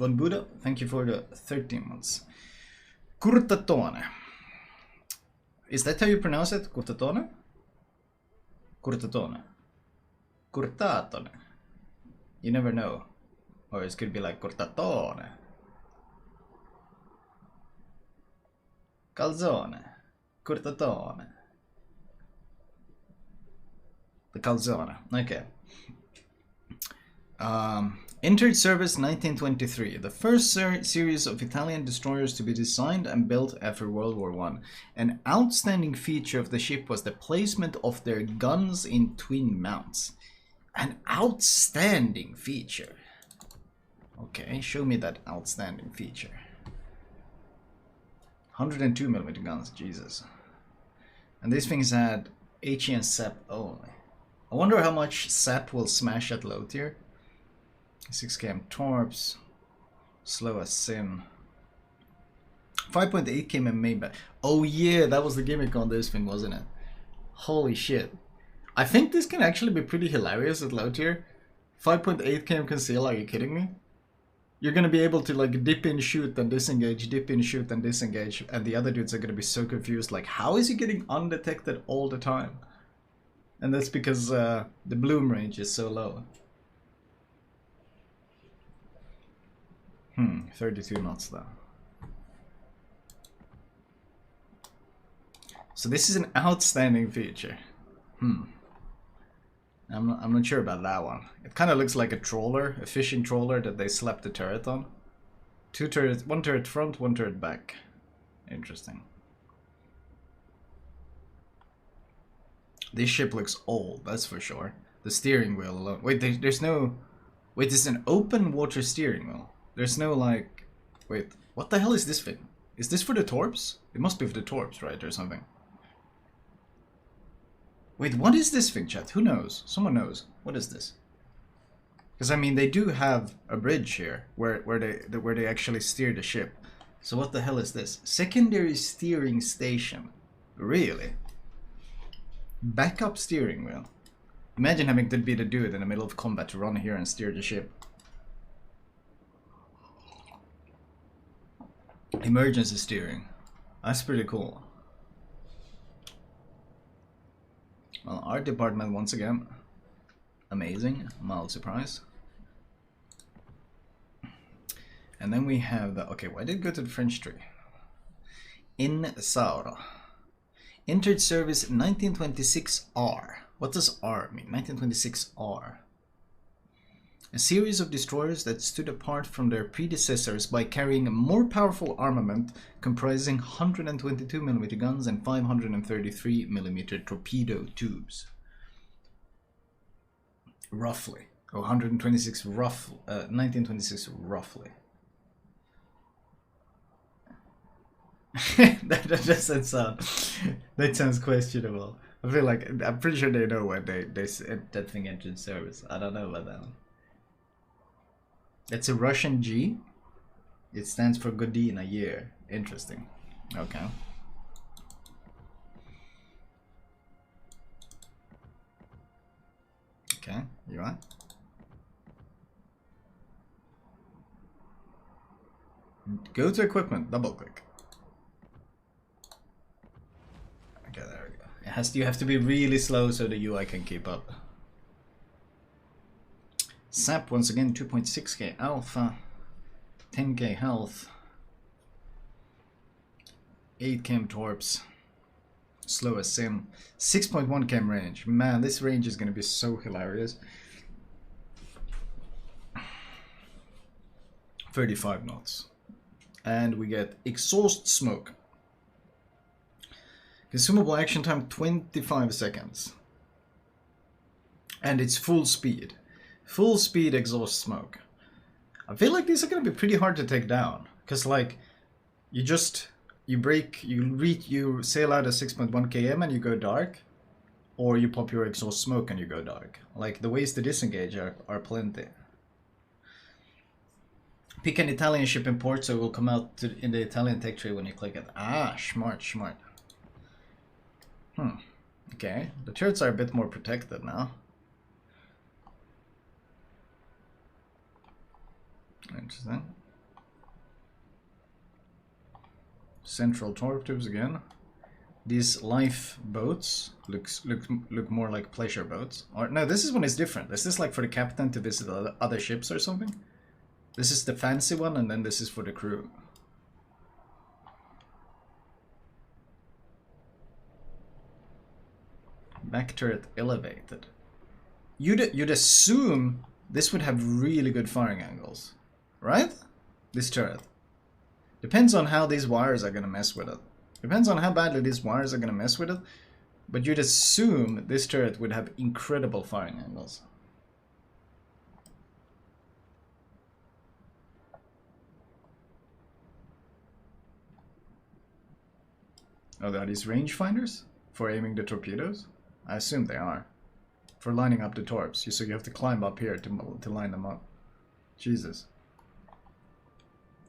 Von Buddha, thank you for the 13 months. Curtatone. Is that how you pronounce it? Curtatone? Curtatone. Curtatone. You never know. Or it could be like Curtatone. Calzone. Curtatone. The calzone. Okay. Entered service 1923, the first series of Italian destroyers to be designed and built after World War I. An outstanding feature of the ship was the placement of their guns in twin mounts. An outstanding feature. Okay, show me that outstanding feature. 102mm guns, Jesus. And these things had HE and SAP only. I wonder how much SAP will smash at low tier. 6 km torps, slow as sin. 5.8 km Maybach. Oh yeah, that was the gimmick on this thing, wasn't it? Holy shit. I think this can actually be pretty hilarious at low tier. 5.8 km conceal, are you kidding me? You're gonna be able to like dip in, shoot, and disengage, dip in, shoot, and disengage, and the other dudes are gonna be so confused, like how is he getting undetected all the time? And that's because the bloom range is so low. 32 knots though. So this is an outstanding feature. I'm not sure about that one. It kind of looks like a trawler, a fishing trawler that they slapped a turret on. 2 turrets, 1 turret front, 1 turret back. Interesting. This ship looks old, that's for sure. The steering wheel alone. Wait, there's no... Wait, this is an open water steering wheel. There's no like... Wait, what the hell is this thing? Is this for the torps? It must be for the torps, right, or something. Wait, what is this thing, chat? Who knows? Someone knows. What is this? Because I mean, they do have a bridge here where they actually steer the ship. So what the hell is this? Secondary steering station. Really? Backup steering wheel. Imagine having to be the dude in the middle of combat to run here and steer the ship. Emergency steering. That's pretty cool. Well, art department once again. Amazing. Mild surprise. And then we have the... Okay, why did it go to the French tree? In Sauro. Entered service 1926R. What does R mean? 1926R. A series of destroyers that stood apart from their predecessors by carrying a more powerful armament comprising 122mm guns and 533mm torpedo tubes. Roughly. Oh, 126 rough, 1926 roughly. that doesn't sound... That sounds questionable. I feel like... I'm pretty sure they know when they said that thing entered service. I don't know about that one. It's a Russian G. It stands for Godin, a year. Interesting. Okay. Okay, you are. Go to equipment, double click. Okay, there we go. You have to be really slow so the UI can keep up. SAP once again, 2.6k alpha, 10k health, 8 km torps, slow as sim, 6.1 km range. Man, this range is gonna be so hilarious. 35 knots. And we get exhaust smoke. Consumable action time 25 seconds. And it's full speed. Full speed exhaust smoke. I feel like these are gonna be pretty hard to take down. Cause like, you sail out at 6.1 km and you go dark. Or you pop your exhaust smoke and you go dark. Like the ways to disengage are plenty. Pick an Italian ship in port so it will come out in the Italian tech tree when you click it. Ah, smart. Okay, the turrets are a bit more protected now. Interesting. central torque tubes again. These lifeboats look more like pleasure boats. Or no, this is one is different. Is this like for the captain to visit other ships or something? This is the fancy one, and then this is for the crew. Back turret elevated. You'd assume this would have really good firing angles, right? This turret. Depends on how these wires are gonna mess with it. Depends on how badly these wires are gonna mess with it. But you'd assume this turret would have incredible firing angles. Oh, are these rangefinders for aiming the torpedoes? I assume they are. For lining up the torps. So you have to climb up here to line them up. Jesus.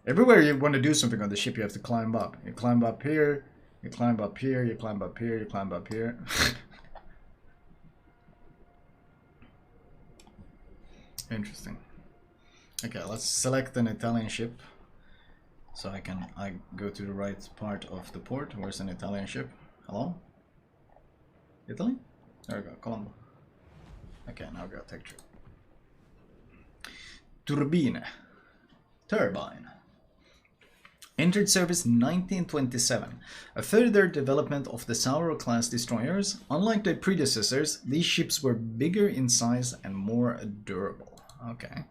Everywhere you want to do something on the ship, you have to climb up. You climb up here, you climb up here, you climb up here, you climb up here. Interesting. Okay, let's select an Italian ship. So I go to the right part of the port. Where's an Italian ship? Hello? Italy? There we go, Colombo. Okay, now we got tech trip. Turbine. Turbine. Entered service 1927. A further development of the Sauro class destroyers. Unlike their predecessors, these ships were bigger in size and more durable. Okay.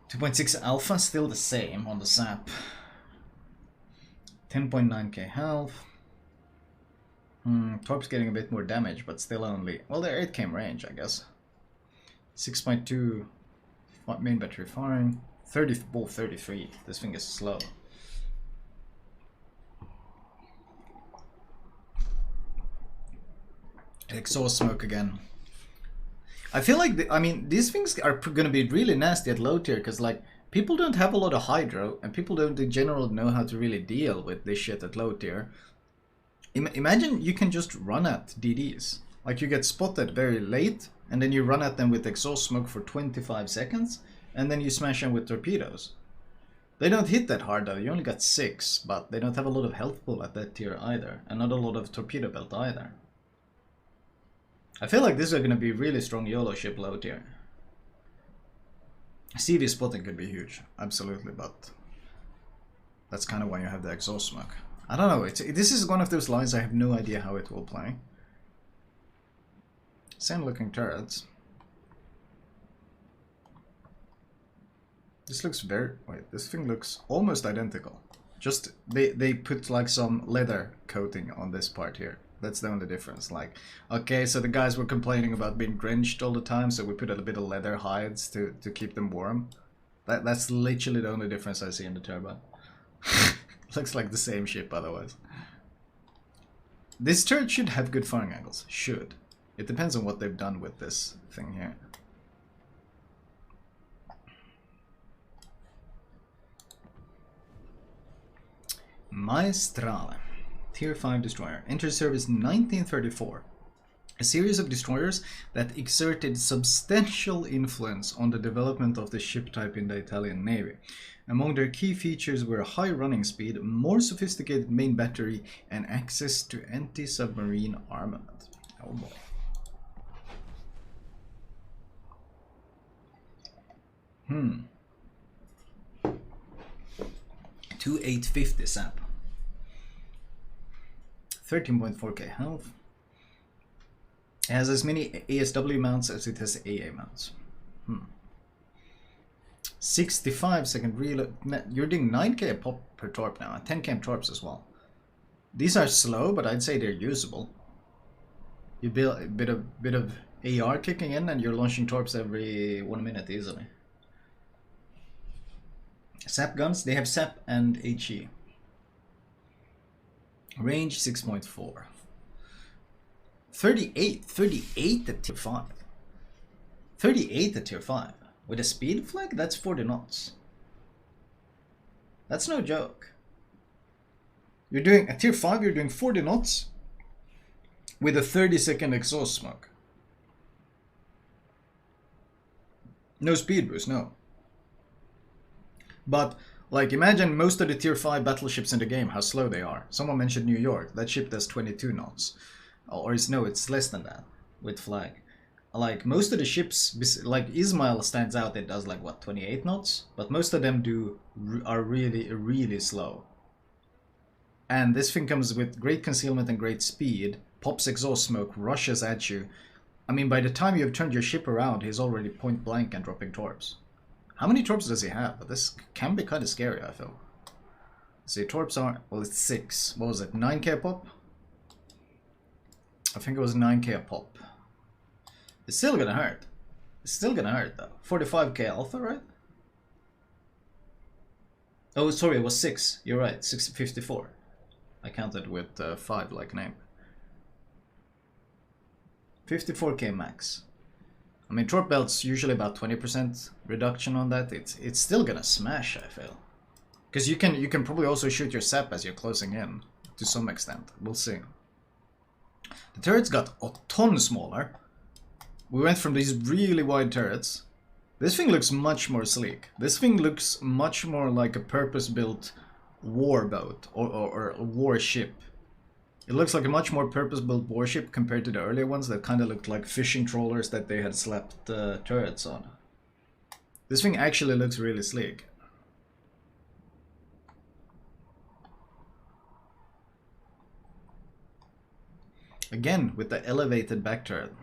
2.6 alpha, still the same on the SAP. 10.9k health. Torp's getting a bit more damage, but still only... Well, they're 8k range, I guess. 6.2 main battery firing. 33. This thing is slow. Exhaust smoke again. I feel like, these things are going to be really nasty at low tier, because, like, people don't have a lot of hydro, and people don't in general know how to really deal with this shit at low tier. Imagine you can just run at DDs. Like, you get spotted very late, and then you run at them with exhaust smoke for 25 seconds, and then you smash them with torpedoes. They don't hit that hard though, you only got 6, but they don't have a lot of health pool at that tier either, and not a lot of torpedo belt either. I feel like this is going to be really strong YOLO ship low tier. CV spotting could be huge, absolutely, but that's kind of why you have the exhaust smoke. I don't know, this is one of those lines I have no idea how it will play. Same looking turrets. This looks very... Wait, this thing looks almost identical. Just, they put like some leather coating on this part here. That's the only difference. Like, okay, so the guys were complaining about being drenched all the time, so we put a bit of leather hides to keep them warm. That's literally the only difference I see in the turbine. Looks like the same ship otherwise. This turret should have good firing angles. Should. It depends on what they've done with this thing here. Maestrale. Tier 5 destroyer. Entered service 1934. A series of destroyers that exerted substantial influence on the development of the ship type in the Italian Navy. Among their key features were high running speed, more sophisticated main battery, and access to anti-submarine armament. Oh boy. 2850 sap. 13.4k health. It has as many ASW mounts as it has AA mounts. 65 second reload. You're doing 9k pop per torp now, and 10k torps as well. These are slow, but I'd say they're usable. You build a bit of AR kicking in, and you're launching torps every 1 minute easily. SAP guns, they have SAP and HE. Range 6.4. 38 at tier 5. 38 at tier 5. With a speed flag, that's 40 knots. That's no joke. You're doing, at tier 5, you're doing 40 knots with a 30-second exhaust smoke. No speed boost, no. But Like, imagine most of the tier 5 battleships in the game, how slow they are. Someone mentioned New York. That ship does 22 knots. Or no, it's less than that with flag. Like, most of the ships, like Ismail stands out, it does like, what, 28 knots? But most of them are really, really slow. And this thing comes with great concealment and great speed, pops exhaust smoke, rushes at you. I mean, by the time you have turned your ship around, he's already point blank and dropping torps. How many torps does he have? But this can be kind of scary, I feel. See, torps are... Well, it's 6. What was it? 9k a pop? I think it was 9k a pop. It's still gonna hurt. It's still gonna hurt, though. 45k alpha, right? Oh, sorry, it was 6. You're right. 654. I counted with 5 like name. 54k max. I mean, torp belt's usually about 20% reduction on that. It's still gonna smash, I feel. Because you can probably also shoot your sap as you're closing in, to some extent. We'll see. The turrets got a ton smaller. We went from these really wide turrets. This thing looks much more sleek. This thing looks much more like a purpose-built war boat or a warship. It looks like a much more purpose-built warship compared to the earlier ones that kind of looked like fishing trawlers that they had slapped turrets on. This thing actually looks really sleek. Again, with the elevated back turret.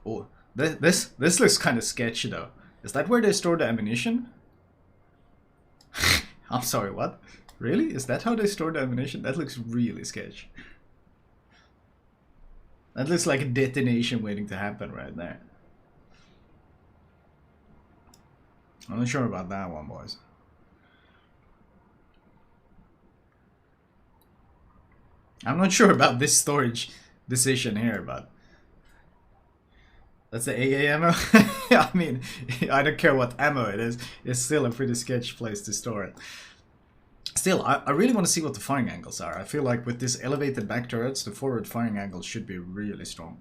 Oh, this looks kind of sketchy though. Is that where they store the ammunition? I'm sorry, what? Really? Is that how they store the ammunition? That looks really sketchy. That looks like a detonation waiting to happen right there. I'm not sure about that one, boys. I'm not sure about this storage decision here, but... That's the AA ammo? I mean, I don't care what ammo it is. It's still a pretty sketchy place to store it. Still, I really want to see what the firing angles are. I feel like with this elevated back turrets, the forward firing angles should be really strong.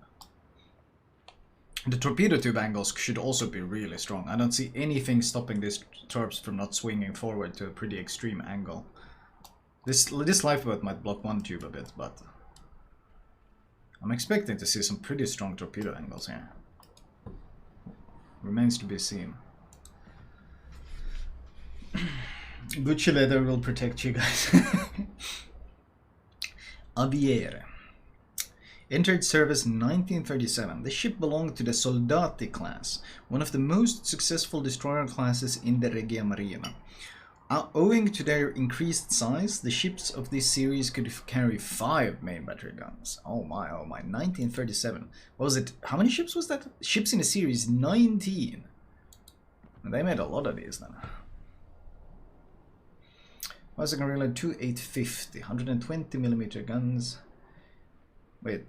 The torpedo tube angles should also be really strong. I don't see anything stopping these torps from not swinging forward to a pretty extreme angle. This lifeboat might block one tube a bit, but... I'm expecting to see some pretty strong torpedo angles here. Remains to be seen. Gucci leather will protect you guys. Aviere. Entered service 1937. The ship belonged to the Soldati class, one of the most successful destroyer classes in the Regia Marina. Owing to their increased size, the ships of this series could carry 5 main battery guns. Oh my, 1937. What was it? How many ships was that? Ships in the series, 19. They made a lot of these then. Was I going to reload 2850, 120mm guns. Wait,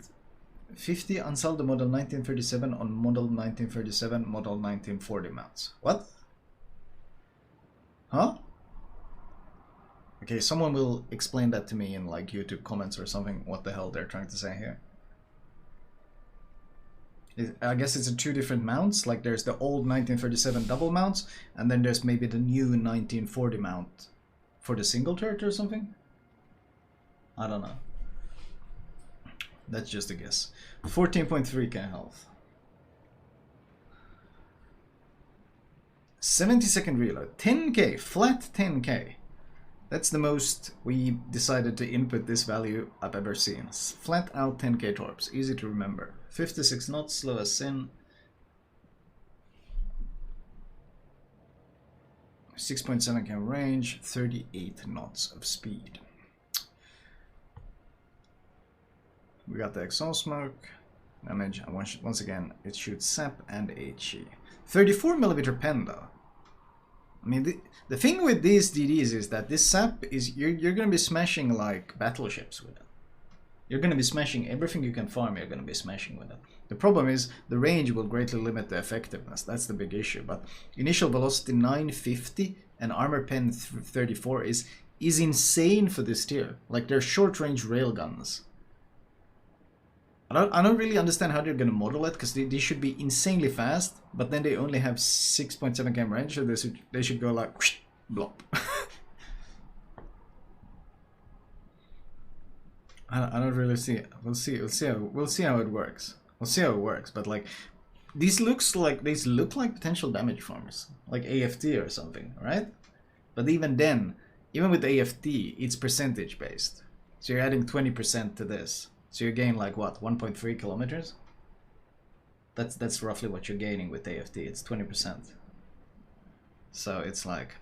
50 unsold model 1937 on model 1937, model 1940 mounts. What? Huh? Okay, someone will explain that to me in like YouTube comments or something, what the hell they're trying to say here. I guess it's 2 different mounts, like there's the old 1937 double mounts, and then there's maybe the new 1940 mount for the single turret or something? I don't know. That's just a guess. 14.3k health. 70-second reload. 10k, flat 10k. That's the most we decided to input this value I've ever seen. Flat out 10k torps, easy to remember. 56 knots, slow as sin. 6.7k range, 38 knots of speed. We got the exhaust smoke. Damage, once again, it shoots SAP and HE. 34mm pen though. I mean, the thing with these DDs is that this SAP is, you're going to be smashing like battleships with it. You're going to be smashing everything you can farm, you're going to be smashing with it. The problem is the range will greatly limit the effectiveness. That's the big issue. But initial velocity 950 and armor pen 34 is insane for this tier. Like they're short range railguns. I don't really understand how they're going to model it, because they should be insanely fast, but then they only have 6.7 km range, so they should go like, blop. I don't really see it. We'll see. We'll see how it works. We'll see how it works. But like, these look like potential damage farmers, like AFT or something, right? But even then, even with AFT, it's percentage based. So you're adding 20% to this. So you gain like what, 1.3 kilometers? That's roughly what you're gaining with AFT. It's 20%. So it's like,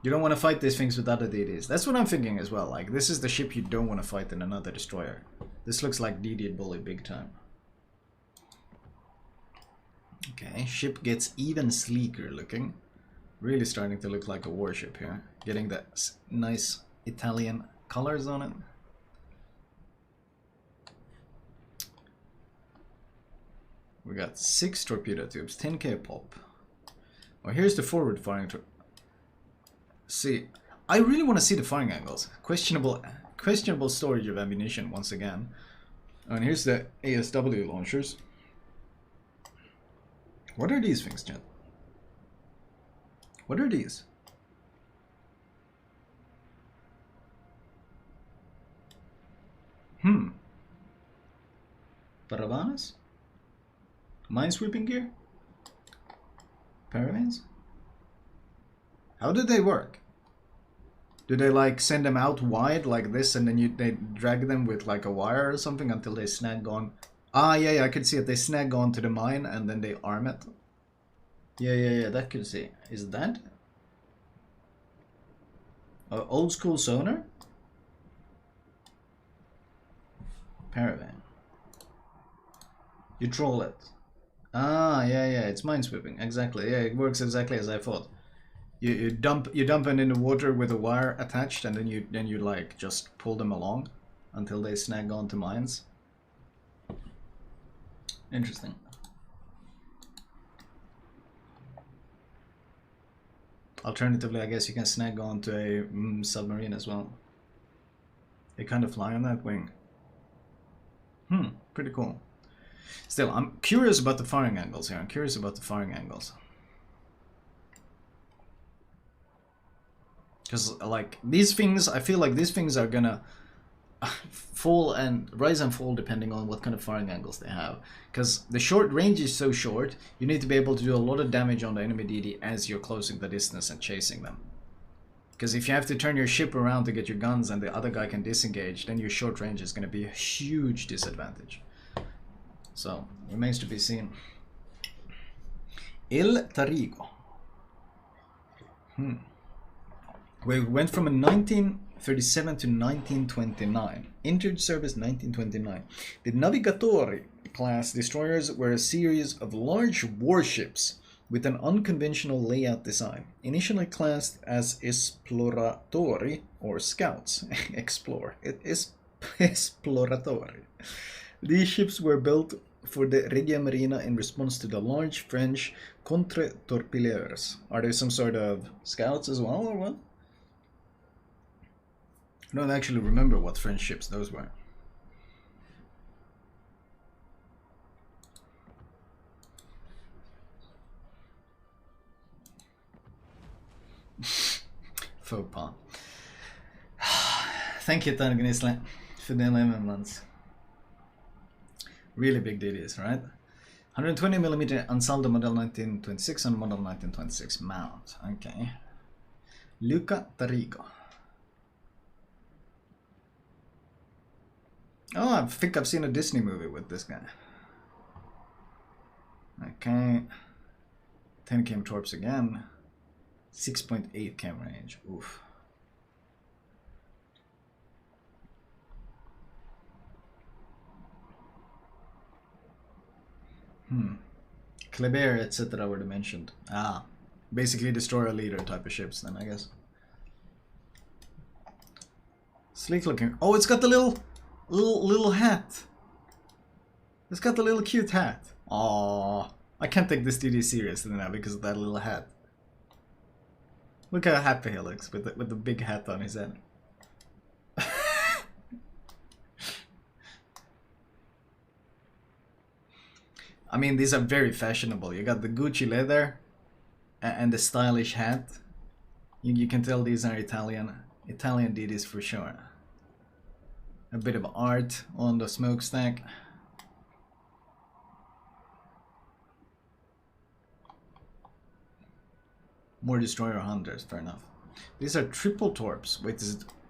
You don't want to fight these things with other DDs. That's what I'm thinking as well. Like, this is the ship you don't want to fight in another destroyer. This looks like DD Bully big time. Okay, ship gets even sleeker looking. Really starting to look like a warship here. Getting the nice Italian colors on it. We got 6 torpedo tubes, 10k pop. Oh, here's the forward firing. See, I really want to see the firing angles. Questionable storage of ammunition once again. And here's the ASW launchers. What are these things, Jet? What are these? Paravanas? Minesweeping gear? Paravans? How do they work? Do they like send them out wide like this and then they drag them with like a wire or something until they snag on? Ah, yeah, I could see it. They snag on to the mine and then they arm it. Yeah, that could see. Is that? Old school sonar? Paravan. You troll it. Ah, yeah, it's minesweeping. Exactly. Yeah, it works exactly as I thought. You dump it in the water with a wire attached, and then you like just pull them along until they snag onto mines. Interesting. Alternatively, I guess you can snag onto a submarine as well. They kind of fly on that wing. Pretty cool. Still, I'm curious about the firing angles here. Because like these things, I feel like these things are gonna fall and rise and fall depending on what kind of firing angles they have. Because the short range is so short, you need to be able to do a lot of damage on the enemy DD as you're closing the distance and chasing them. Because if you have to turn your ship around to get your guns and the other guy can disengage, then your short range is going to be a huge disadvantage. So, remains to be seen. Il Tarigo. We went from a 1937 to 1929. Entered service 1929. The Navigatori class destroyers were a series of large warships with an unconventional layout design. Initially classed as esploratori or scouts. Explore. It is esploratori. These ships were built for the Regia Marina in response to the large French contre-torpilleurs. Are there some sort of scouts as well, or what? I don't actually remember what French ships those were. Faux pas. Thank you, Targanisle, for the 11 months. Really big DDs, right? 120mm Ansaldo model 1926 and model 1926 mount. Okay. Luca Tarigo. Oh, I think I've seen a Disney movie with this guy. Okay. 10 km torps again. 6.8 cam range. Oof. Kleber, etc. were mentioned. Ah, basically destroyer leader type of ships then, I guess. Sleek looking. Oh, it's got the little hat. It's got the little cute hat. Aww. I can't take this DD seriously now because of that little hat. Look how happy he looks with the big hat on his head. I mean, these are very fashionable. You got the Gucci leather and the stylish hat. You can tell these are Italian. Italian did this for sure. A bit of art on the smokestack. More destroyer hunters, fair enough. These are triple torps. Wait,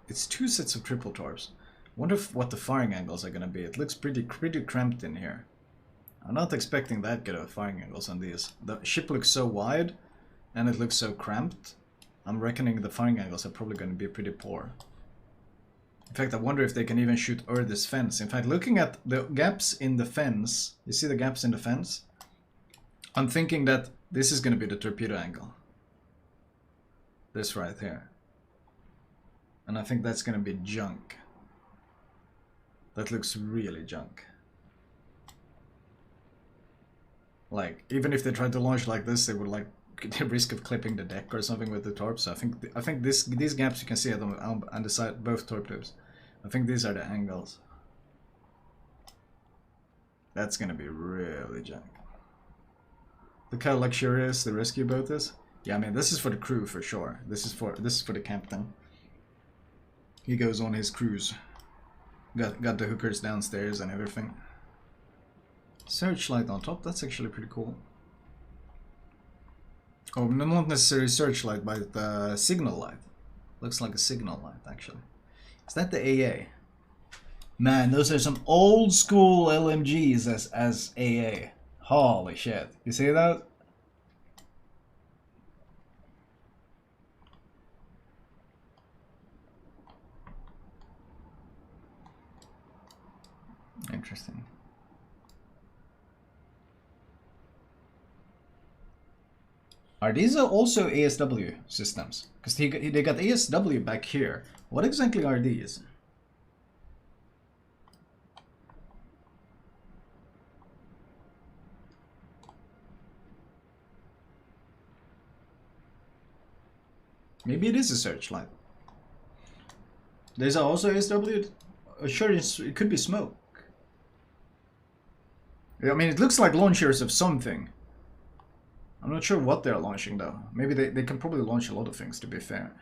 it's 2 sets of triple torps. Wonder what the firing angles are gonna be. It looks pretty cramped in here. I'm not expecting that good of firing angles on these. The ship looks so wide, and it looks so cramped. I'm reckoning the firing angles are probably going to be pretty poor. In fact, I wonder if they can even shoot over this fence. In fact, looking at the gaps in the fence, you see the gaps in the fence? I'm thinking that this is going to be the torpedo angle. This right here. And I think that's going to be junk. That looks really junk. Like, even if they tried to launch like this, they would like the risk of clipping the deck or something with the torps. So I think these gaps you can see on the side, both torpedoes. I think these are the angles. That's gonna be really junk. Look how luxurious the rescue boat is. Yeah, I mean this is for the crew for sure. This is for the captain. He goes on his cruise. Got the hookers downstairs and everything. Searchlight on top. That's actually pretty cool. Oh, not necessarily searchlight, but signal light. Looks like a signal light, actually. Is that the AA? Man, those are some old school LMGs as AA. Holy shit. You see that? Interesting. Are these also ASW systems? Because they got ASW back here. What exactly are these? Maybe it is a searchlight. There's also ASW. Sure, it could be smoke. I mean, it looks like launchers of something. I'm not sure what they're launching though. Maybe they can probably launch a lot of things, to be fair.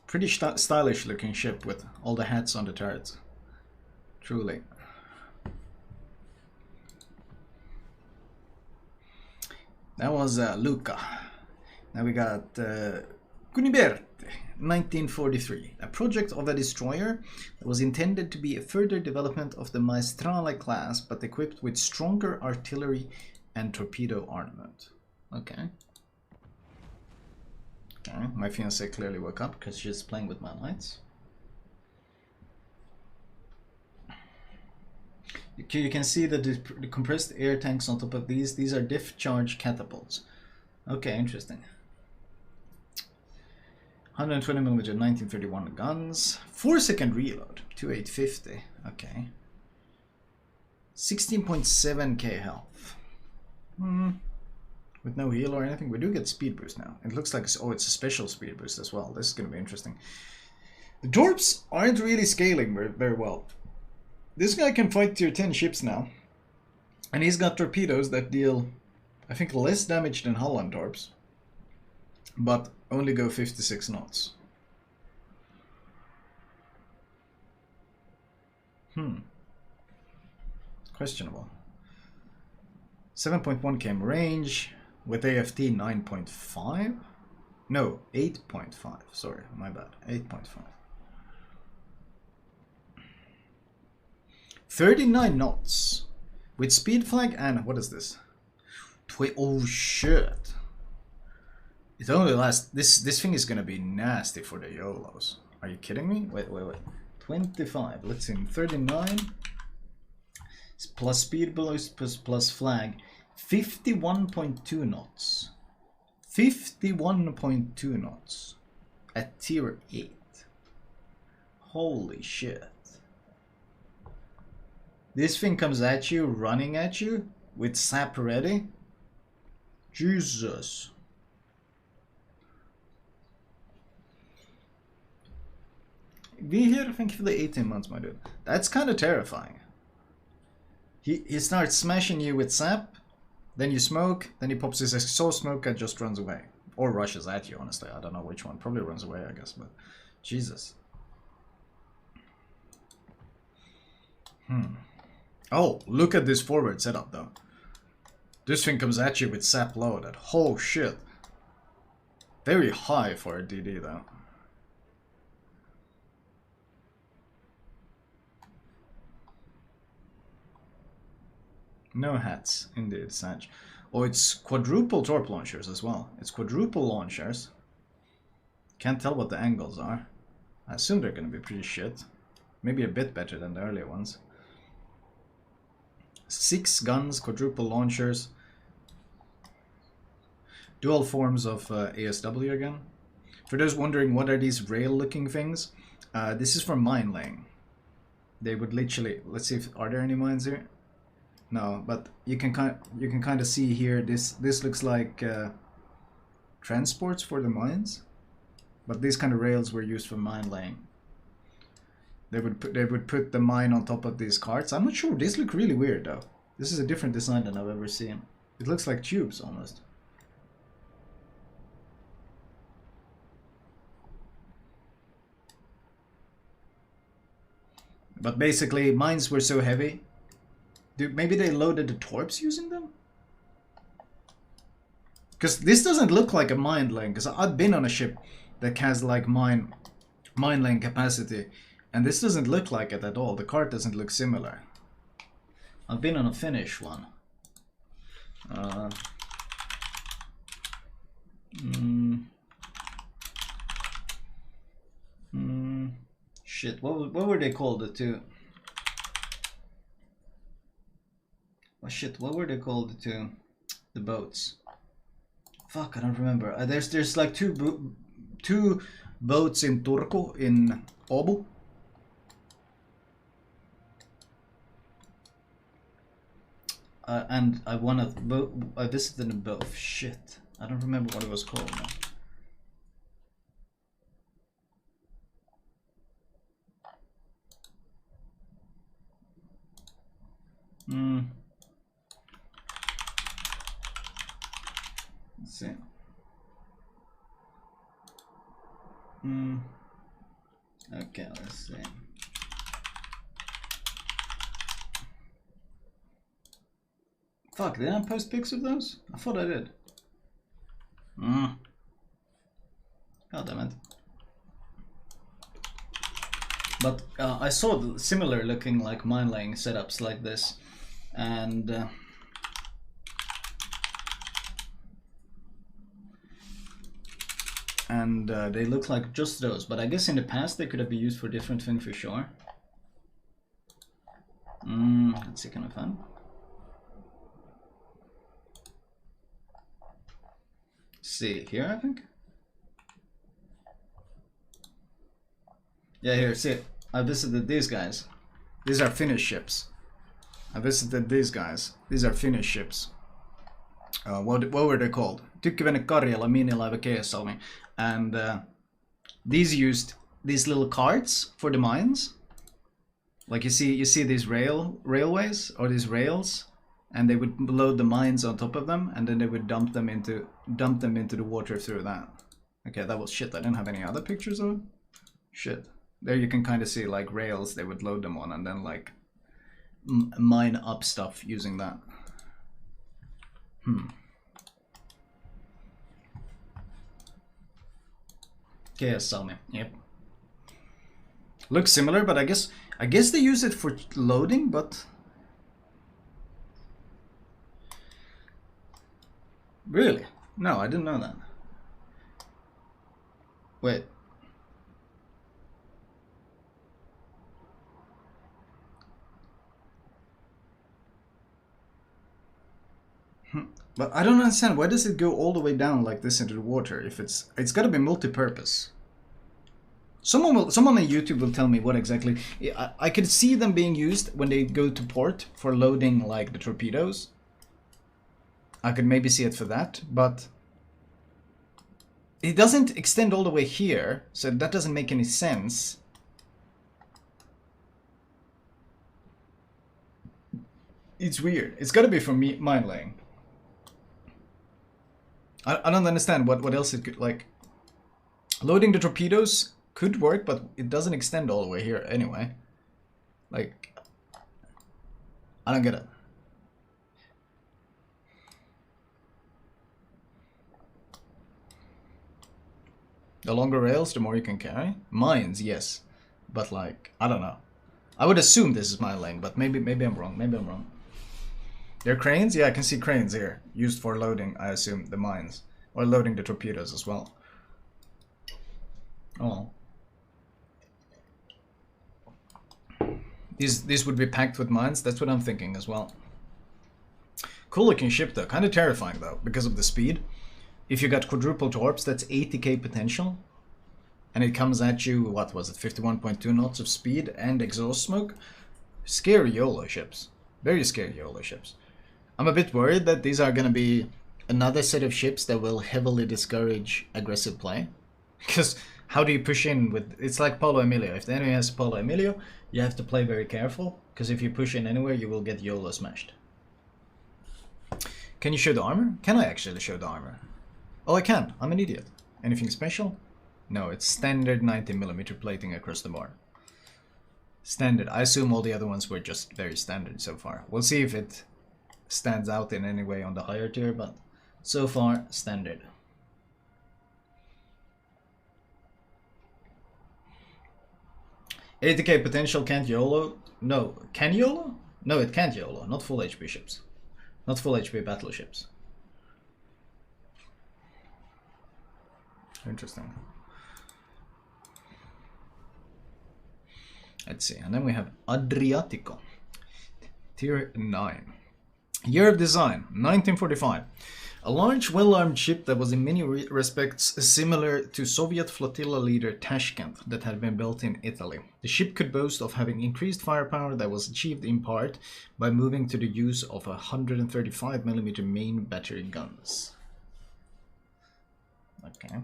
Pretty stylish looking ship with all the hats on the turrets. Truly. That was Luca. Now we got Cuniberti, 1943, a project of a destroyer that was intended to be a further development of the Maestrale class, but equipped with stronger artillery and torpedo armament. Okay. Okay, my fiancée clearly woke up because she's playing with my lights. You can see that the compressed air tanks on top of these. These are diff charge catapults. Okay, interesting. 120mm 1931 guns. 4-second reload. 2850. Okay. 16.7k health. With no heal or anything. We do get speed boost now. It looks like, oh, it's a special speed boost as well. This is going to be interesting. The torps aren't really scaling very well. This guy can fight tier 10 ships now. And he's got torpedoes that deal, I think, less damage than Holland torps. But only go 56 knots. Questionable. 7.1 km range with AFT 9.5? No, 8.5. Sorry, my bad. 8.5. 39 knots with speed flag and what is this? Oh shit! It only lasts. This thing is gonna be nasty for the YOLOs. Are you kidding me? Wait. 25. Let's see. 39 plus speed boost plus flag. 51.2 knots. 51.2 knots at tier 8. Holy shit. This thing comes at you, running at you, with sap ready. Jesus. Be here, thank you for the 18 months, my dude. That's kind of terrifying. He starts smashing you with sap, then you smoke, then he pops his exhaust smoke and just runs away. Or rushes at you, honestly. I don't know which one. Probably runs away, I guess, but Jesus. Oh, look at this forward setup, though. This thing comes at you with sap loaded. Oh, shit. Very high for a DD, though. No hats, indeed, Sag. Oh, it's quadruple torp launchers as well. It's quadruple launchers. Can't tell what the angles are. I assume they're gonna be pretty shit. Maybe a bit better than the earlier ones. 6 guns, quadruple launchers. Dual forms of ASW again. For those wondering what are these rail-looking things, this is for mine laying. They would literally, let's see if are there any mines here. No, but you can kind of see here. This looks like transports for the mines, but these kind of rails were used for mine laying. They would put the mine on top of these carts. I'm not sure. These look really weird though. This is a different design than I've ever seen. It looks like tubes almost. But basically, mines were so heavy. Dude, maybe they loaded the torps using them? Because this doesn't look like a mine lane. Because I've been on a ship that has like mine lane capacity. And this doesn't look like it at all. The cart doesn't look similar. I've been on a Finnish one. Shit, what were they called, the two? Oh shit, what were they called, the two? The boats. Fuck, I don't remember. There's like two boats in Turku, in Åbo. And I visited them both. Shit, I don't remember what it was called now. Let's see. Okay, let's see. Fuck, did I post pics of those? I thought I did. God damn it. But I saw similar looking like mine laying setups like this, and they look like just those. But I guess in the past they could have been used for different things for sure. Let's see, kind of fun. See here, I think. Yeah, here, see, I visited these guys. These are Finnish ships. I visited these guys. These are Finnish ships. What were they called? Tykkivene Karjala, Miinilaiva Keesalmi. And these used these little carts for the mines. Like you see these railways or these rails, and they would load the mines on top of them, and then they would dump them into the water through that. Okay, that was shit. I didn't have any other pictures of it. Shit. There you can kind of see like rails they would load them on, and then like mine up stuff using that. Keesalmi. Yep. Looks similar, but I guess they use it for loading, but really? No, I didn't know that. Wait. But I don't understand, why does it go all the way down like this into the water if it's got to be multi-purpose? Someone on YouTube will tell me what exactly. I could see them being used when they go to port for loading like the torpedoes. I could maybe see it for that, but it doesn't extend all the way here, so that doesn't make any sense. It's weird. It's gotta be from me mine laying. I don't understand what else it could, like... Loading the torpedoes could work, but it doesn't extend all the way here anyway. Like... I don't get it. The longer rails, the more you can carry? Mines, yes. But like, I don't know. I would assume this is my lane, but maybe I'm wrong. Maybe I'm wrong. There are cranes? Yeah, I can see cranes here. Used for loading, I assume, the mines. Or loading the torpedoes as well. Oh. These would be packed with mines? That's what I'm thinking as well. Cool looking ship though. Kind of terrifying though, because of the speed. If you got quadruple torps, that's 80k potential. And it comes at you, what was it, 51.2 knots of speed and exhaust smoke? Scary YOLO ships. Very scary YOLO ships. I'm a bit worried that these are going to be another set of ships that will heavily discourage aggressive play. Because how do you push in with... It's like Polo Emilio. If the enemy has Polo Emilio, you have to play very careful. Because if you push in anywhere, you will get YOLO smashed. Can you show the armor? Can I actually show the armor? Oh, I can. I'm an idiot. Anything special? No, it's standard 90mm plating across the board. Standard. I assume all the other ones were just very standard so far. We'll see if it stands out in any way on the higher tier, but so far, standard. $80k potential can't YOLO? No. Can YOLO? No, it can't YOLO. Not full HP ships. Not full HP battleships. Interesting. Let's see. And then we have Adriatico. Tier 9. Year of design, 1945. A large, well-armed ship that was in many respects similar to Soviet flotilla leader Tashkent that had been built in Italy. The ship could boast of having increased firepower that was achieved in part by moving to the use of 135mm main battery guns. Okay.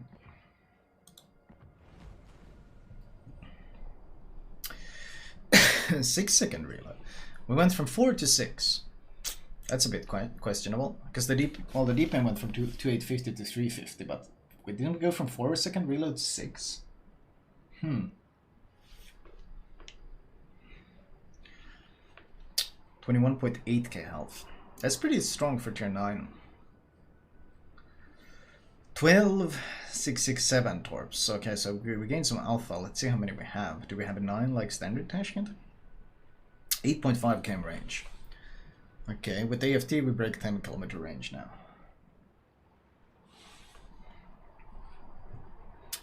Six-second reload. We went from 4 to 6. That's a bit quite questionable, because the deep end went from 2850 to 350, but we didn't go from 4-second reload to 6. 21.8k health. That's pretty strong for tier 9. 12,667 torps. Okay, so we gained some alpha. Let's see how many we have. Do we have a 9 like standard Tashkent? 8.5 km range. Okay, with AFT we break 10 km range now.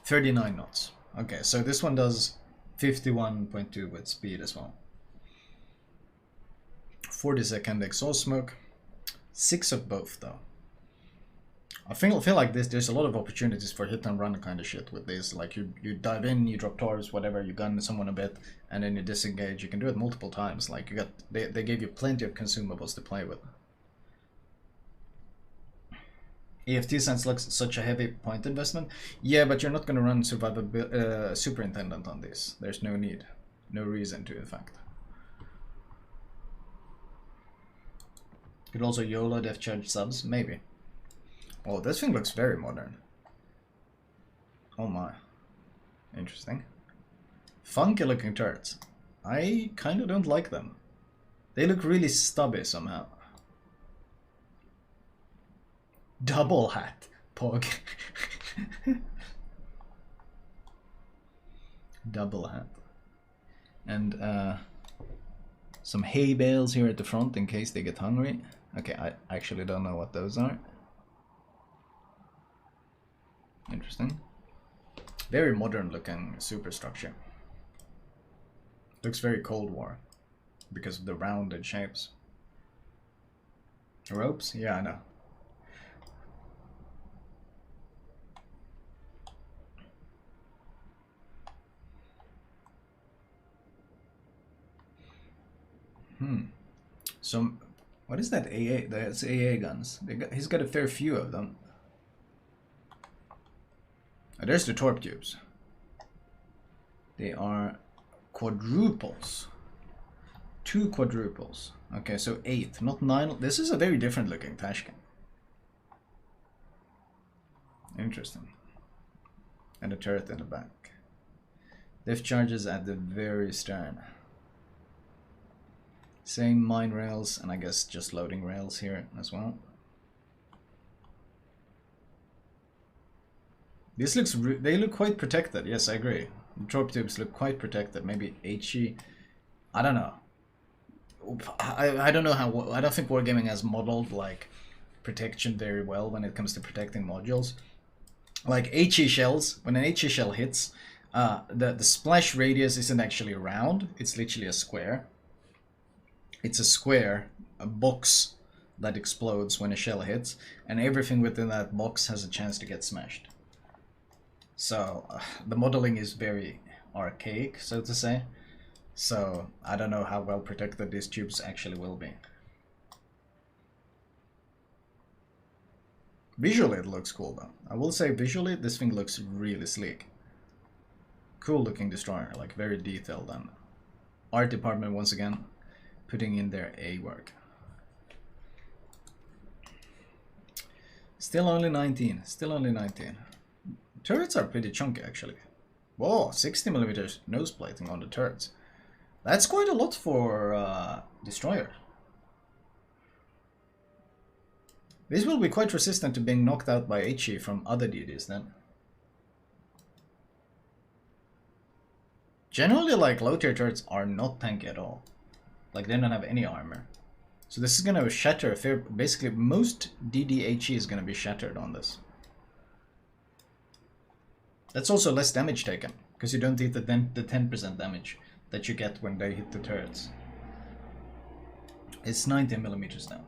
39 knots. Okay, so this one does 51.2 with speed as well. 40-second exhaust smoke. 6 of both though. I feel like there's a lot of opportunities for hit and run kind of shit with this. Like you dive in, you drop torps, whatever, you gun someone a bit, and then you disengage. You can do it multiple times. Like you got, they gave you plenty of consumables to play with. EFT sounds like such a heavy point investment. Yeah, but you're not gonna run Superintendent on this. There's no need, no reason to, in fact. Could also YOLO def charge subs, maybe. Oh, this thing looks very modern. Oh my. Interesting. Funky looking turrets. I kind of don't like them. They look really stubby somehow. Double hat. Pog. Double hat. And some hay bales here at the front in case they get hungry. Okay, I actually don't know what those are. Interesting. Very modern looking superstructure. Looks very Cold War because of the rounded shapes. Ropes? Yeah, I know. So, what is that AA? That's AA guns. He's got a fair few of them. Oh, there's the torp tubes. They are quadruples. 2 quadruples. Okay, so 8, not 9. This is a very different looking Tashkin. Interesting. And a turret in the back. Lift charges at the very stern. Same mine rails, and I guess just loading rails here as well. This looks, they look quite protected. Yes, I agree. The torp tubes look quite protected. Maybe HE, I don't know. I don't know how, I don't think Wargaming has modeled like protection very well when it comes to protecting modules. Like HE shells, when an HE shell hits, the splash radius isn't actually round, it's literally a square. It's a square, a box that explodes when a shell hits, and everything within that box has a chance to get smashed. So the modeling is very archaic, so to say. So I don't know how well protected these tubes actually will be. Visually it looks cool though. I will say visually this thing looks really sleek. Cool looking destroyer, like very detailed, and art department once again putting in their A work. Still only 19, still only 19. Turrets are pretty chunky actually. Whoa, 60mm nose plating on the turrets. That's quite a lot for destroyer. This will be quite resistant to being knocked out by HE from other DDs then. Generally, like, low tier turrets are not tanky at all. Like, they don't have any armor. So this is gonna shatter basically most DDHE is gonna be shattered on this. That's also less damage taken, because you don't hit the 10% damage that you get when they hit the turrets. It's 90mm now.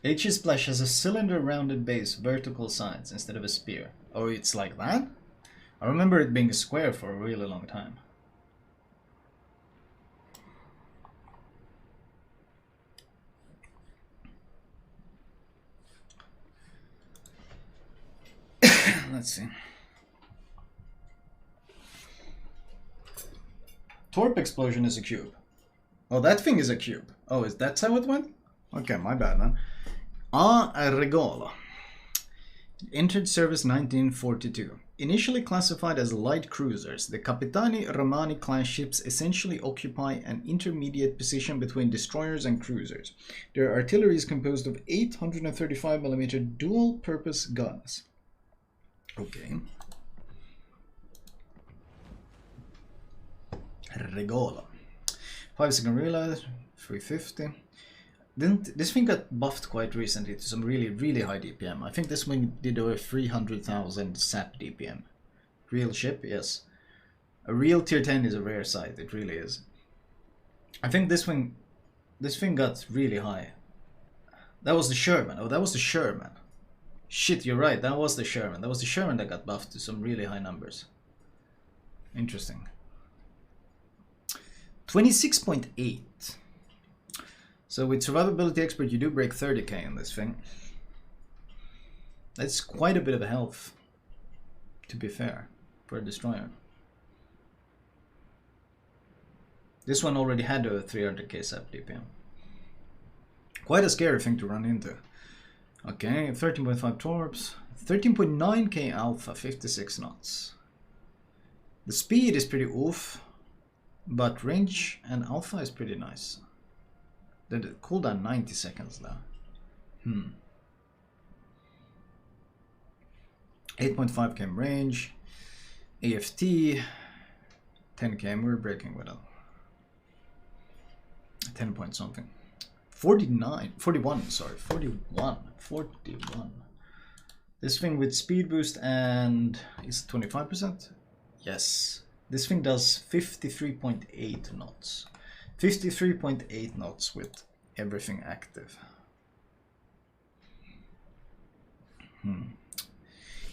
HE Splash has a cylinder rounded base, vertical sides instead of a spear. Oh, it's like that? I remember it being a square for a really long time. Let's see. Torp explosion is a cube. Oh, that thing is a cube. Oh, is that how it went? Okay, my bad, man. Regolo. Entered service 1942. Initially classified as light cruisers, the Capitani Romani class ships essentially occupy an intermediate position between destroyers and cruisers. Their artillery is composed of 835mm dual-purpose guns. Okay. Regolo. 5-second reload, 350. This thing got buffed quite recently to some really high DPM. I think this wing did over 300,000 SAP DPM. Real ship, yes. A real tier 10 is a rare sight, it really is. I think this thing got really high. That was the Sherman. Oh, that was the Sherman. Shit, you're right, that was the Sherman. That was the Sherman that got buffed to some really high numbers. Interesting. 26.8. So with survivability expert you do break 30k in this thing. That's quite a bit of a health, to be fair, for a destroyer. This one already had a 300k SAP DPM. Quite a scary thing to run into. Okay, 13.5 torps, 13.9k alpha, 56 knots. The speed is pretty oof, but range and alpha is pretty nice. The cooldown 90 seconds though. 8.5 km range, AFT, 10 km, we're breaking with it. 10 point something. 41, sorry, 41. This thing with speed boost and is 25%? Yes. This thing does 53.8 knots. 53.8 knots with everything active.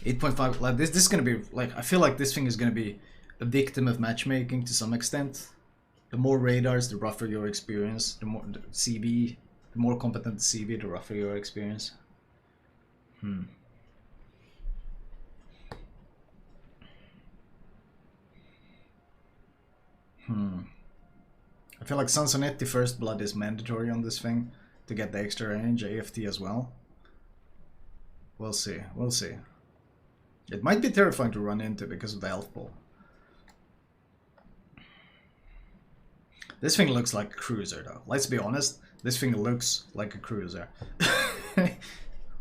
8.5, like this is gonna be like, I feel like this thing is gonna be a victim of matchmaking to some extent. The more radars, the rougher your experience. The more the CV, the more competent the CV, the rougher your experience. I feel like Sansonetti First Blood is mandatory on this thing to get the extra range, AFT as well. We'll see, we'll see. It might be terrifying to run into because of the health pool. This thing looks like a cruiser though. Let's be honest, this thing looks like a cruiser.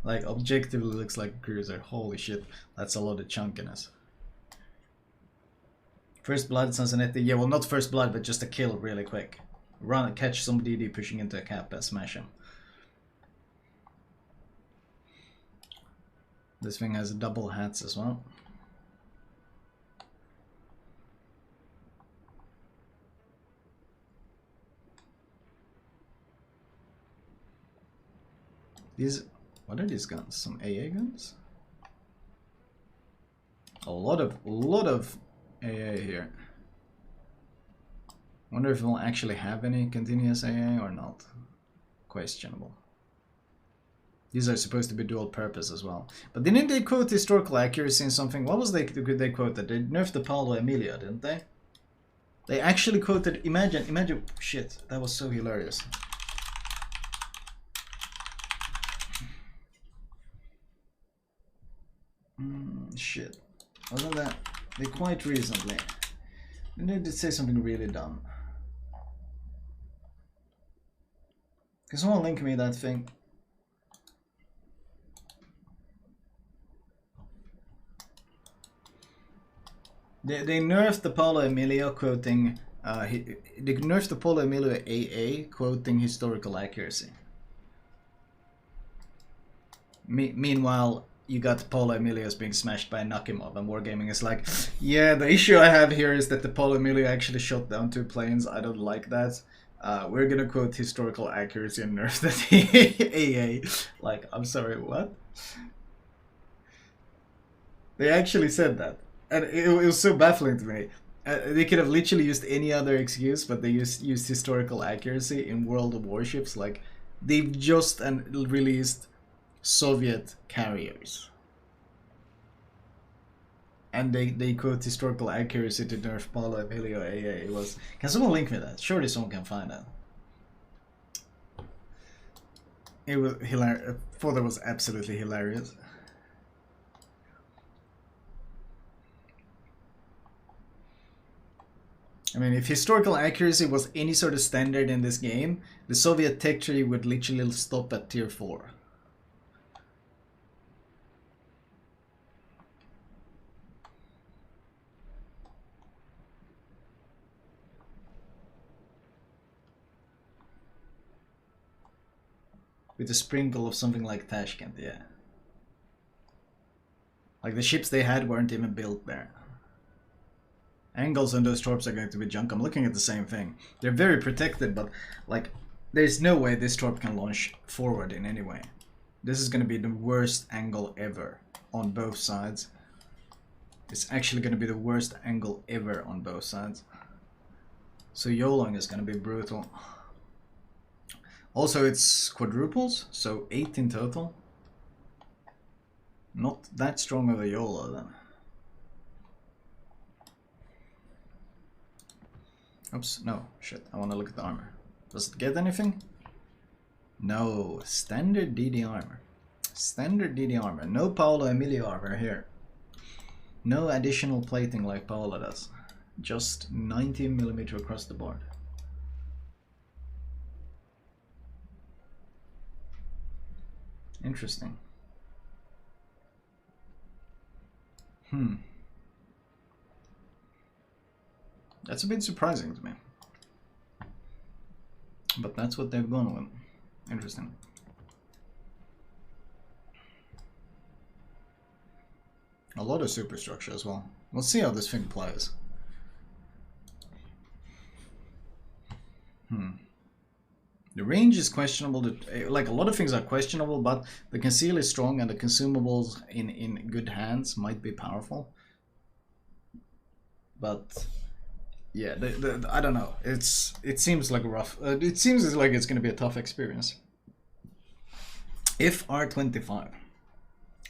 Like objectively looks like a cruiser. Holy shit, that's a lot of chunkiness. First Blood, Sansonetti. Yeah, well not First Blood, but just a kill really quick. Run, catch some DD pushing into a cap and smash him. This thing has double hats as well. These, what are these guns? Some AA guns? A lot of AA here. Wonder if we'll actually have any continuous AA or not. Questionable. These are supposed to be dual purpose as well. But didn't they quote historical accuracy in something? What was they quoted? They nerfed the Paolo Emilio, didn't they? They actually quoted, imagine, shit, that was so hilarious. Shit, wasn't that, they quite recently, didn't they say something really dumb? Can someone link me that thing? They nerfed the Paolo Emilio quoting, they nerfed the Paolo Emilio AA quoting historical accuracy. Meanwhile, you got Paolo Emilio's being smashed by a Nakimov, and Wargaming is like, yeah, the issue I have here is that the Paolo Emilio actually shot down 2 planes. I don't like that. We're gonna quote historical accuracy and nerf that AA. Like, I'm sorry, what? They actually said that. And it was so baffling to me. They could have literally used any other excuse, but they used historical accuracy in World of Warships. Like, they've just released Soviet carriers. And they quote historical accuracy to nerf Paolo Emilio AA. It was, can someone link me that? Surely someone can find that. It was hilarious. I thought it was absolutely hilarious. I mean, if historical accuracy was any sort of standard in this game, the Soviet tech tree would literally stop at tier 4. With a sprinkle of something like Tashkent, yeah. Like the ships they had weren't even built there. Angles on those torps are going to be junk. I'm looking at the same thing. They're very protected, but like, there's no way this torp can launch forward in any way. This is going to be the worst angle ever on both sides. It's actually going to be the worst angle ever on both sides. So YOLOing is going to be brutal. Also, it's quadruples, so 8 in total. Not that strong of a YOLO then. Oops, no, shit, I want to look at the armor. Does it get anything? No, standard DD armor. Standard DD armor. No Paolo Emilio armor here. No additional plating like Paolo does. Just 90mm across the board. Interesting. That's a bit surprising to me. But that's what they've gone with. Interesting. A lot of superstructure as well. We'll see how this thing plays. The range is questionable. Like, a lot of things are questionable, but the conceal is strong and the consumables in good hands might be powerful. But yeah, I don't know. It seems like a rough. It seems like it's going to be a tough experience. If R25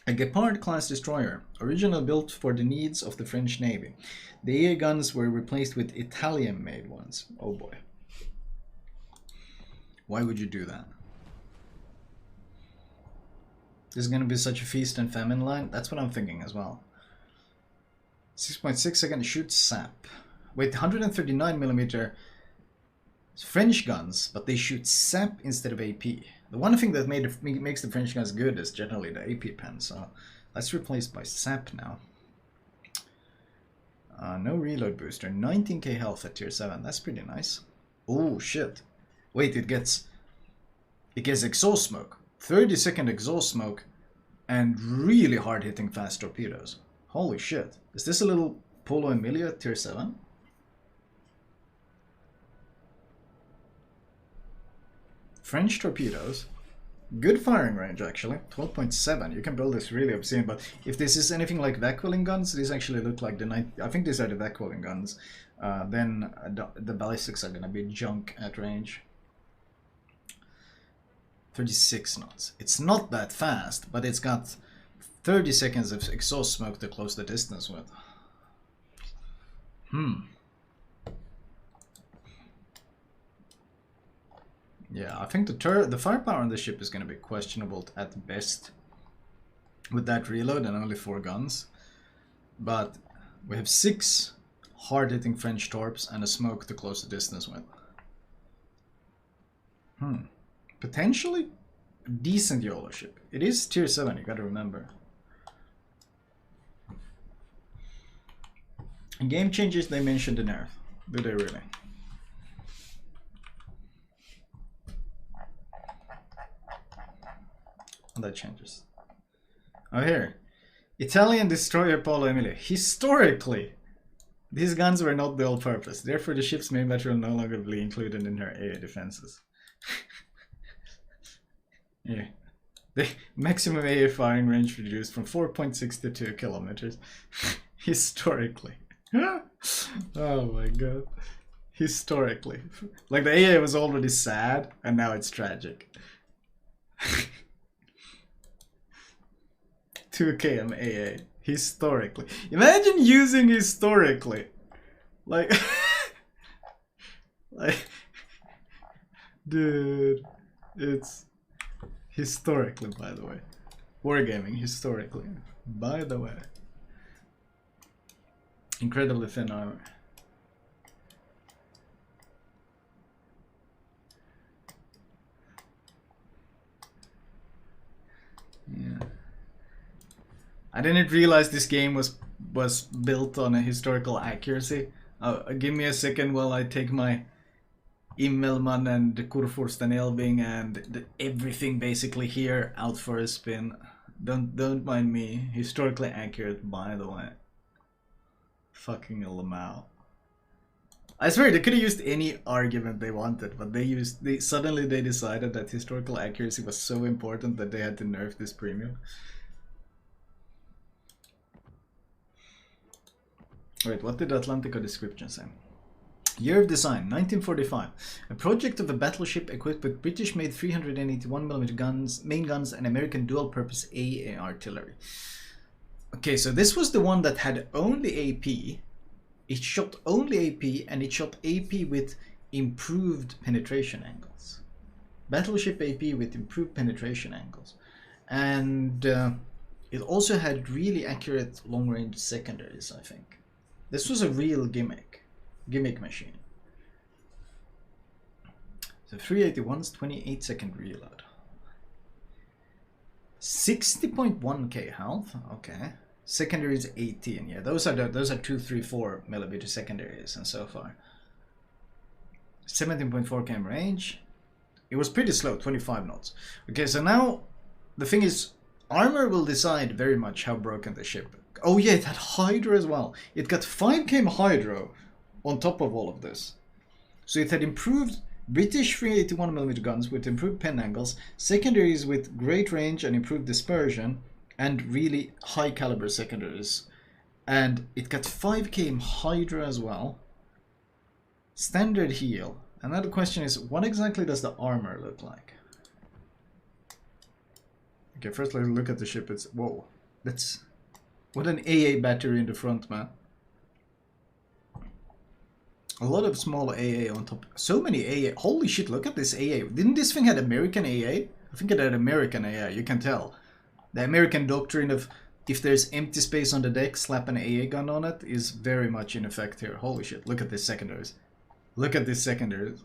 A Gepard-class destroyer, originally built for the needs of the French Navy. The AA guns were replaced with Italian-made ones. Oh boy. Why would you do that? This is going to be such a feast and famine line? That's what I'm thinking as well. 6.6 seconds shoot sap. With 139mm French guns, but they shoot sap instead of AP. The one thing that makes the French guns good is generally the AP pen, so that's replaced by sap now. No reload booster, 19k health at tier 7, that's pretty nice. Oh shit. Wait, it gets exhaust smoke. 30-second exhaust smoke and really hard hitting fast torpedoes. Holy shit. Is this a little Polo Emilia tier 7? French torpedoes. Good firing range actually. 12.7. You can build this really obscene, but if this is anything like vac-welling guns, these actually look like the I think these are the vac-welling guns. Then the ballistics are gonna be junk at range. 36 knots. It's not that fast, but it's got 30 seconds of exhaust smoke to close the distance with. Yeah, I think the firepower on the ship is going to be questionable at best with that reload and only 4 guns. But we have 6 hard-hitting French torps and a smoke to close the distance with. Potentially decent YOLO ship. It is tier 7, you gotta remember. In game changes, they mentioned the nerf. Do they really? And that changes. Oh, here. Italian destroyer Polo Emilia. Historically, these guns were not the all-purpose. Therefore, the ship's main battery will no longer be included in her AA defenses. Yeah. The maximum AA firing range reduced from 4.6 to 2 kilometers. Historically. Oh my god. Historically. Like the AA was already sad and now it's tragic. 2 km AA. Historically. Imagine using historically. Like dude, it's historically, by the way. Wargaming, historically, by the way. Incredibly thin armor. Yeah. I didn't realize this game was built on a historical accuracy. Give me a second while I take my Immelmann and Kurfürsten Elbing and everything basically here out for a spin. Don't mind me. Historically accurate, by the way. Fucking Lamau. I swear they could have used any argument they wanted, but suddenly they decided that historical accuracy was so important that they had to nerf this premium. Wait, what did the Atlantico description say? Year of design, 1945. A project of a battleship equipped with British-made 381mm guns, main guns, and American dual-purpose AA artillery. Okay, so this was the one that had only AP. It shot only AP, and it shot AP with improved penetration angles. Battleship AP with improved penetration angles. And it also had really accurate long-range secondaries, I think. This was a real gimmick machine. So 381's 28-second reload. 60.1k health, okay. Secondary is 18, yeah, those are 234mm secondaries and so far. 17.4 km range. It was pretty slow, 25 knots. Okay, so now the thing is, armor will decide very much how broken the ship. Oh yeah, it had hydro as well. It got 5 km hydro on top of all of this. So it had improved British 381mm guns with improved pen angles, secondaries with great range and improved dispersion, and really high caliber secondaries. And it got 5 km hydro as well. Standard heal. Another question is, what exactly does the armor look like? Okay, first let's look at the ship. It's whoa. That's what an AA battery in the front, man. A lot of small AA on top. So many AA. Holy shit, look at this AA. Didn't this thing have American AA? I think it had American AA, you can tell. The American doctrine of if there's empty space on the deck, slap an AA gun on it is very much in effect here. Holy shit, look at this secondaries. Look at this secondaries.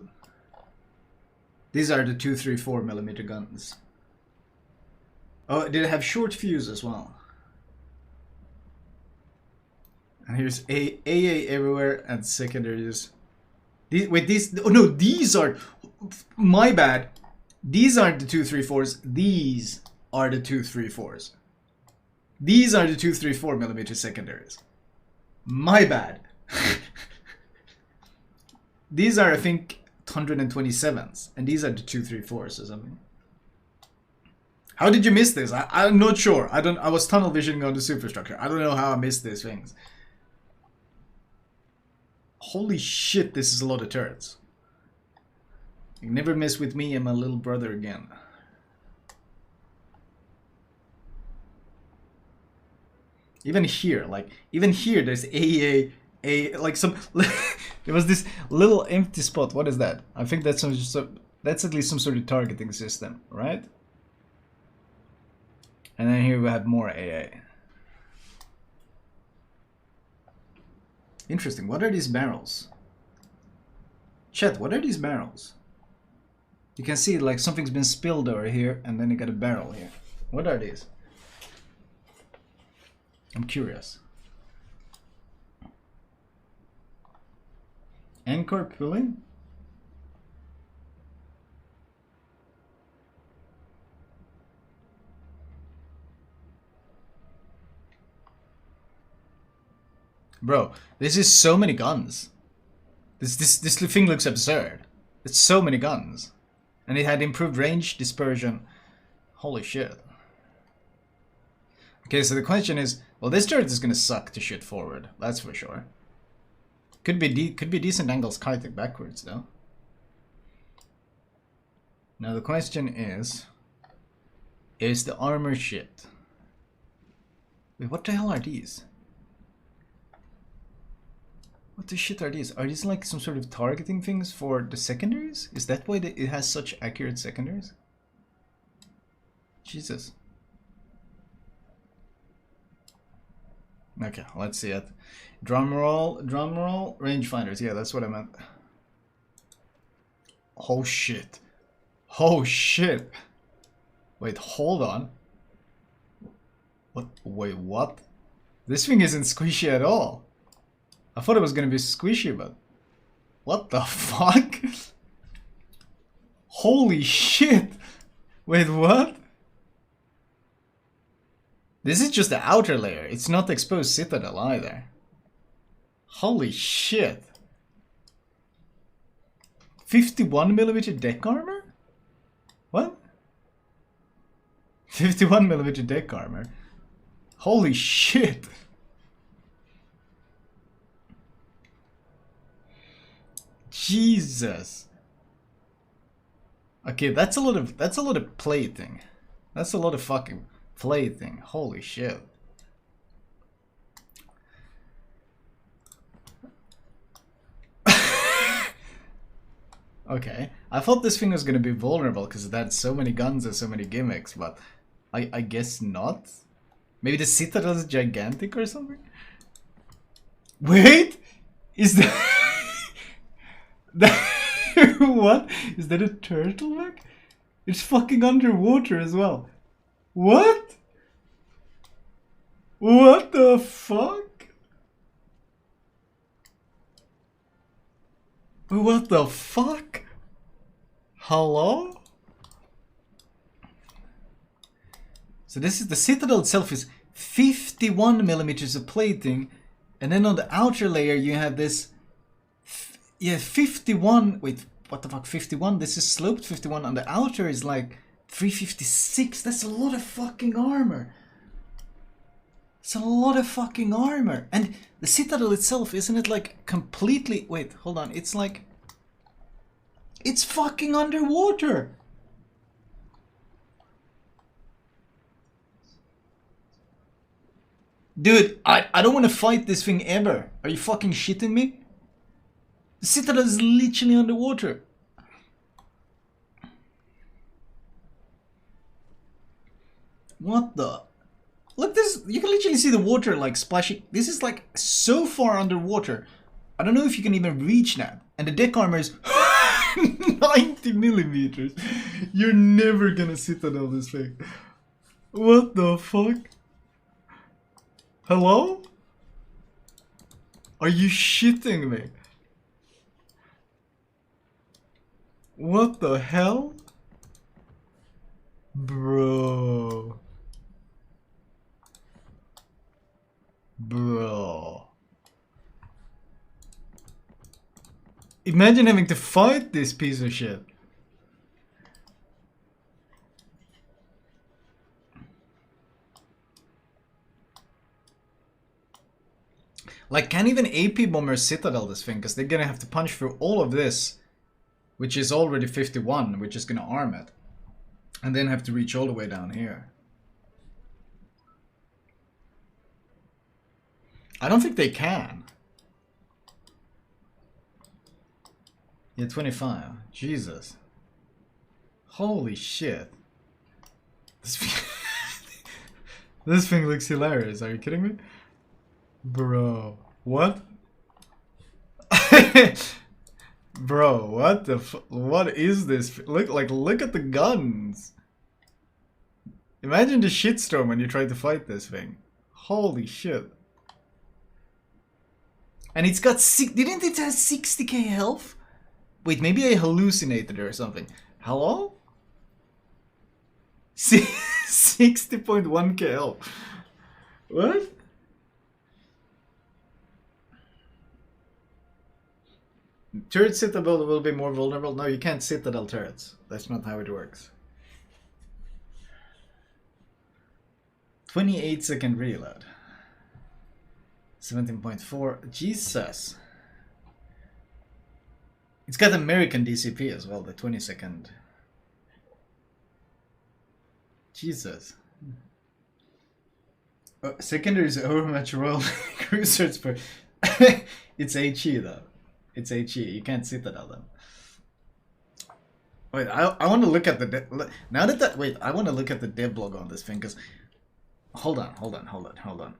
These are the 234mm guns. Oh, did it have short fuse as well? And here's AA everywhere and secondaries. Oh no, these are... My bad. These aren't the 234s. These are the 234s. These are the 234mm secondaries. My bad. These are, I think, 127s. And these are the 234s or something. How did you miss this? I'm not sure. I was tunnel visioning on the superstructure. I don't know how I missed these things. Holy shit, this is a lot of turrets. You never mess with me and my little brother again. Even here, there's like some... There was this little empty spot. What is that? I think that's that's at least some sort of targeting system, right? And then here we have more AA. Interesting. What are these barrels? Chat, what are these barrels? You can see like something's been spilled over here and then you got a barrel here. What are these? I'm curious. Anchor pulley? Bro, this is so many guns. This thing looks absurd. It's so many guns. And it had improved range, dispersion. Holy shit. Okay, so the question is, well, this turret is gonna suck to shoot forward. That's for sure. Could be decent angles kiting backwards though. Now the question is the armor shit? Wait, what the hell are these? What the shit are these? Are these like some sort of targeting things for the secondaries? Is that why it has such accurate secondaries? Jesus. Okay, let's see it. Drum roll, rangefinders. Yeah, that's what I meant. Oh shit. Oh shit. Wait, hold on. What? Wait, what? This thing isn't squishy at all. I thought it was gonna be squishy, but... What the fuck? Holy shit! Wait, what? This is just the outer layer. It's not the exposed citadel either. Holy shit. 51mm deck armor? What? 51mm deck armor? Holy shit. Jesus. Okay, that's a lot of plating. That's a lot of fucking plating. Holy shit. Okay, I thought this thing was gonna be vulnerable because it had so many guns and so many gimmicks, but I guess not. Maybe the citadel is gigantic or something? Wait! Is that... What? Is that a turtleneck? It's fucking underwater as well. What? What the fuck? What the fuck? Hello? So this is the citadel itself is 51mm of plating, and then on the outer layer you have this 51. Wait, what the fuck? 51? This is sloped 51, and the outer is like 356. That's a lot of fucking armor. It's a lot of fucking armor. And the citadel itself, isn't it like completely... Wait, hold on. It's like... It's fucking underwater. Dude, I don't want to fight this thing ever. Are you fucking shitting me? The Citadel is literally underwater. What the? Look, this, you can literally see the water like splashing. This is like so far underwater. I don't know if you can even reach that. And the deck armor is 90 millimeters. You're never gonna Citadel this thing. What the fuck? Hello? Are you shitting me? What the hell? Bro. Bro. Imagine having to fight this piece of shit. Like, can't even AP bombers Citadel this thing, because they're gonna have to punch through all of this, which is already 51, which is gonna arm it. And then have to reach all the way down here. I don't think they can. Yeah, 25. Jesus. Holy shit. This thing looks hilarious. Are you kidding me? Bro. What? Bro, what the what is this? Look at the guns. Imagine the shitstorm when you try to fight this thing. Holy shit. And it's got didn't it have 60k health? Wait, maybe I hallucinated or something. Hello? 60.1k health. What? Turret Citadel will be more vulnerable. No, you can't Citadel turrets. That's not how it works. 28-second reload. 17.4. Jesus. It's got American DCP as well, the 20-second. Jesus. Secondaries overmatch royal cruisers per. It's HE though. It's HE. You can't Citadel them. Wait, I want to look at the now that wait, I want to look at the dev log on this thing because hold on.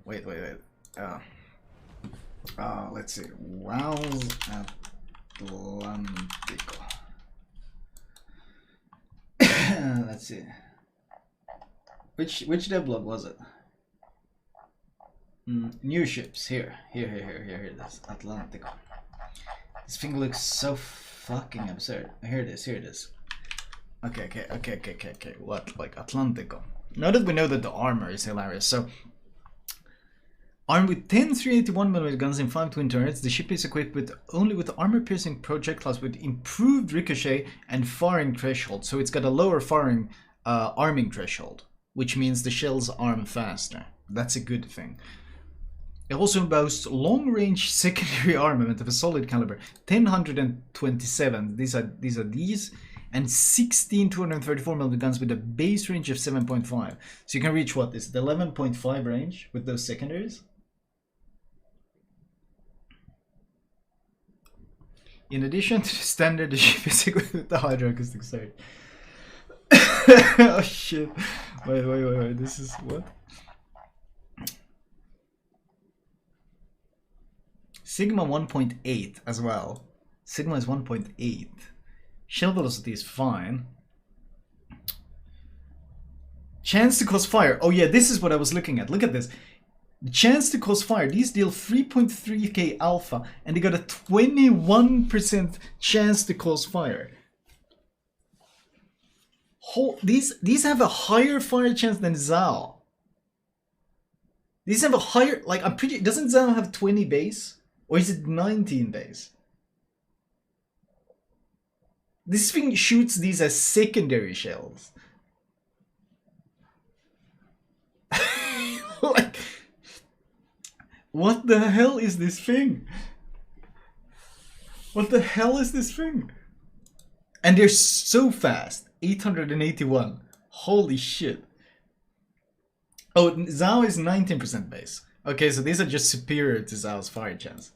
Wait. Let's see. Wow's Atlantico. Let's see. Which dev log was it? New ships. Here it is. Atlantico. This thing looks so fucking absurd. Here it is. Okay. What? Like Atlantico. Now that we know that the armor is hilarious, so armed with 10 381mm guns and 5 twin turrets, the ship is equipped with only with armor-piercing projectiles with improved ricochet and firing threshold. So it's got a lower firing arming threshold, which means the shells arm faster. That's a good thing. It also boasts long-range secondary armament of a solid caliber, 1027. These are and 16 234mm guns with a base range of 7.5. So you can reach what is the 11.5 range with those secondaries. In addition to the standard, the ship is equipped with the hydroacoustic surge. Oh shit! Wait. This is what? Sigma 1.8 as well. Sigma is 1.8. Shell velocity is fine. Chance to cause fire. Oh yeah, this is what I was looking at. Look at this. The chance to cause fire. These deal 3.3k alpha and they got a 21% chance to cause fire. These have a higher fire chance than Zao. These have a higher, like I'm pretty, doesn't Zao have 20 base? Or is it 19 base? This thing shoots these as secondary shells. Like, what the hell is this thing? What the hell is this thing? And they're so fast. 881. Holy shit. Oh, Zao is 19% base. Okay, so these are just superior to Zao's fire chance.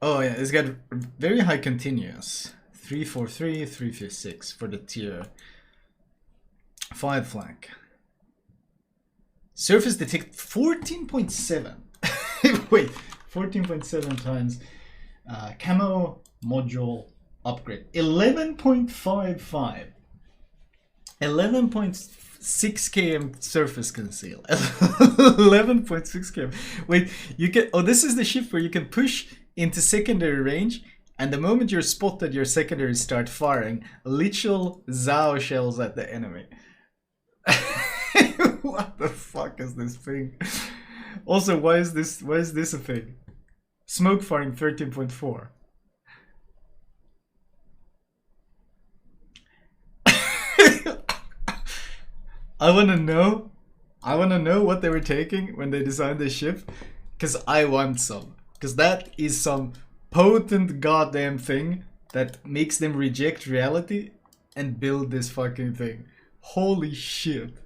Oh yeah, it's got very high continuous. 343, 356 for the tier 5 flank. Surface detect 14.7. Wait, 14.7 times camo module upgrade. 11.55. 11.6 km surface conceal. 11.6 km. Wait, you can. Oh, this is the ship where you can push into secondary range, and the moment you're spotted, your secondaries start firing literal Zao shells at the enemy. What the fuck is this thing? Also, why is this a thing? Smoke firing 13.4. I wanna know what they were taking when they designed this ship, cause I want some. Cause that is some potent goddamn thing that makes them reject reality and build this fucking thing. Holy shit.